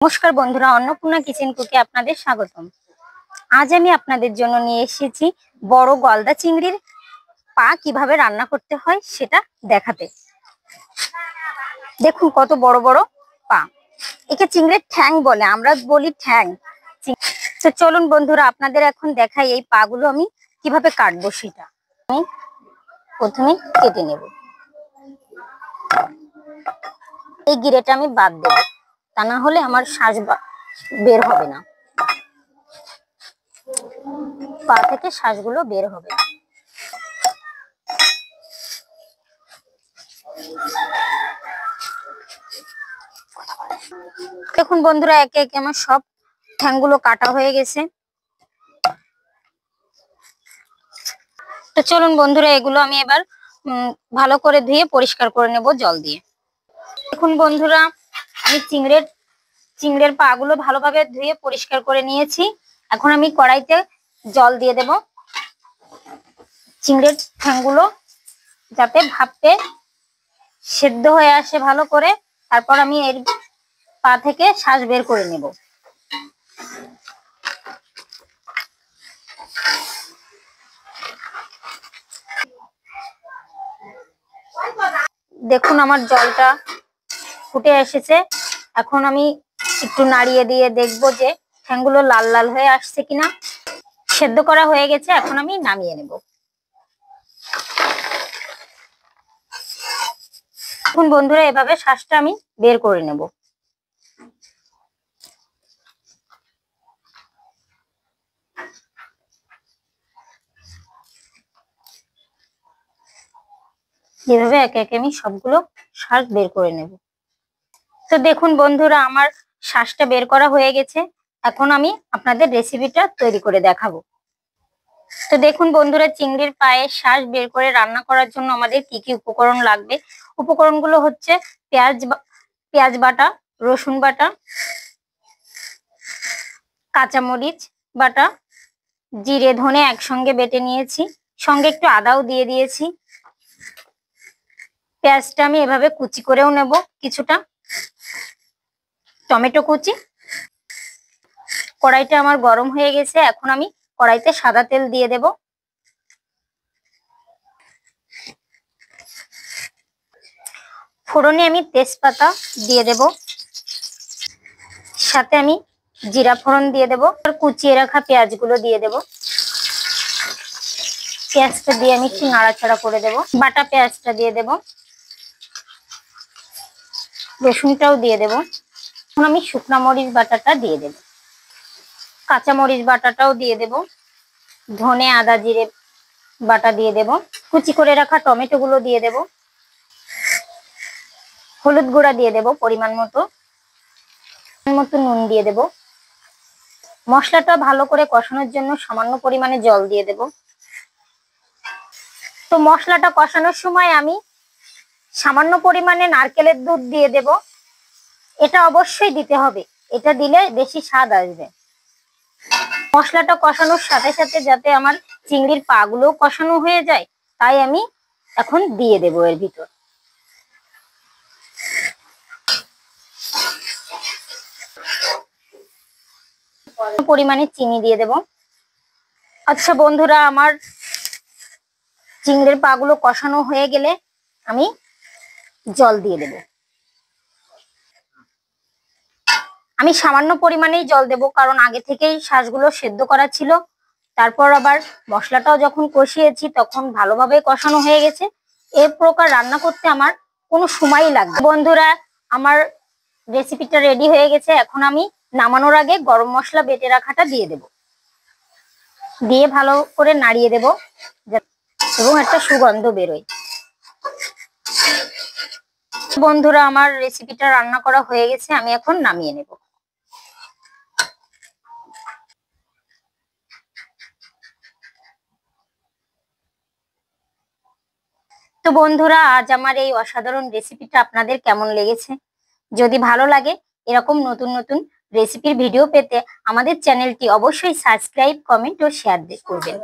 নমস্কার বন্ধুরা, অন্নপূর্ণা কিচেন কুকে আপনাদের স্বাগতম। আজ আমি আপনাদের জন্য নিয়ে এসেছি বড় গলদা চিংড়ির পা কিভাবে রান্না করতে হয় সেটা দেখাতে। দেখুন কত বড় বড় পা। একে চিংড়ির ঠ্যাং বলে, আমরা বলি ঠ্যাং। তো চলুন বন্ধুরা, আপনাদের এখন দেখাই এই পাগুলো আমি কিভাবে কাটবো সেটা। আমি প্রথমে কেটে নেব। এই গিরেটা আমি বাদ দেব, তা না হলে আমার শ্বাস বের হবে না, পা থেকে শ্বাসগুলো বের হবে। দেখুন বন্ধুরা, একে একে আমার সব ঠ্যাংগুলো কাটা হয়ে গেছে। তো চলুন বন্ধুরা, এগুলো আমি এবার ভালো করে ধুয়ে পরিষ্কার করে নেব জল দিয়ে। দেখুন বন্ধুরা, আমি চিংড়ির পাগুলো ভালোভাবে ধুয়ে পরিষ্কার করে নিয়েছি। এখন আমি কড়াইতে জল দিয়ে দেব চিংড়ির ঠ্যাংগুলো যাতে ভাপে সেদ্ধ হয়ে আসে ভালো করে। তারপর আমি এর পা থেকে শ্বাস বের করে নেব। দেখুন আমার জলটা ফুটে এসেছে। এখন আমি একটু নাড়িয়ে দিয়ে দেখবো যে ঠ্যাংগুলো লাল লাল হয়ে আসছে কিনা। সেদ্ধ করা হয়ে গেছে, এখন আমি নামিয়ে নেব। এখন বন্ধুরা এভাবে শ্বাসটা আমি বের করে নেব। এভাবে একে একে আমি সবগুলো শ্বাস বের করে নেব। তো দেখুন বন্ধুরা, আমার শ্বাসটা বের করা হয়ে গেছে। এখন আমি আপনাদের রেসিপিটা তৈরি করে দেখাবো। তো দেখুন বন্ধুরা, চিংড়ির পায়ে শ্বাস বের করে রান্না করার জন্য আমাদের কি কি উপকরণ লাগবে। উপকরণগুলো হচ্ছে পেঁয়াজ বাটা, রসুন বাটা, কাঁচামরিচ বাটা, জিরে ধনে একসঙ্গে বেটে নিয়েছি, সঙ্গে একটু আদাও দিয়ে দিয়েছি। পেঁয়াজটা আমি এভাবে কুচি করেও নেব কিছুটা, টমেটো কুচি। কড়াইটা আমার গরম হয়ে গেছে, এখন আমি কড়াইতে সাদা তেল দিয়ে দেব। ফোড়নে আমি তেজপাতা দিয়ে দেব, সাথে আমি জিরা ফোড়ন দিয়ে দেব, আর কুচিয়ে রাখা পেঁয়াজগুলো দিয়ে দেব। পেঁয়াজটা দিয়ে আমি একটু নাড়াচাড়া করে দেব। বাটা পেঁয়াজটা দিয়ে দেব, রসুনটাও দিয়ে দেব। এখন আমি শুকনা মরিচ বাটাটা দিয়ে দেব, কাঁচা মরিচ বাটাটাও দিয়ে দেব, ধনে আদা জিরে বাটা দিয়ে দেব, কুচি করে রাখা টমেটো গুলো দিয়ে দেব, হলুদ গুঁড়া দিয়ে দেব পরিমাণ মতো, নুন দিয়ে দেব। মশলাটা ভালো করে কষানোর জন্য সামান্য পরিমাণে জল দিয়ে দেব। তো মশলাটা কষানোর সময় আমি সামান্য পরিমাণে নারকেলের দুধ দিয়ে দেব। এটা অবশ্যই দিতে হবে, এটা দিলে বেশি স্বাদ আসবে। মশলাটা কষানোর সাথে সাথে যাতে আমার চিংড়ির পা গুলো কষানো হয়ে যায়, তাই আমি এখন দিয়ে দেব এর ভিতর। পরিমাণে চিনি দিয়ে দেব। আচ্ছা বন্ধুরা, আমার চিংড়ির পা গুলো কষানো হয়ে গেলে আমি জল দিয়ে দেব। আমি সামান্য পরিমাণেই জল দেব, কারণ আগে থেকেই শ্বাসগুলো সেদ্ধ করা ছিল। তারপর আবার মশলাটাও যখন কষিয়েছি তখন ভালোভাবে কষানো হয়ে গেছে। এই প্রকার রান্না করতে আমার কোনো সময়ই লাগবে। বন্ধুরা, আমার রেসিপিটা রেডি হয়ে গেছে। এখন আমি নামানোর আগে গরম মশলা বেটে রাখাটা দিয়ে দেব, দিয়ে ভালো করে নাড়িয়ে দেব এবং একটা সুগন্ধ বেরোয়। বন্ধুরা, আমার রেসিপিটা রান্না করা হয়ে গেছে, আমি এখন নামিয়ে নেব। তো বন্ধুরা, আজ আমার এই অসাধারণ রেসিপিটা আপনাদের কেমন লেগেছে? যদি ভালো লাগে এরকম নতুন নতুন রেসিপির ভিডিও পেতে আমাদের চ্যানেলটি অবশ্যই সাবস্ক্রাইব, কমেন্ট ও শেয়ার করবেন।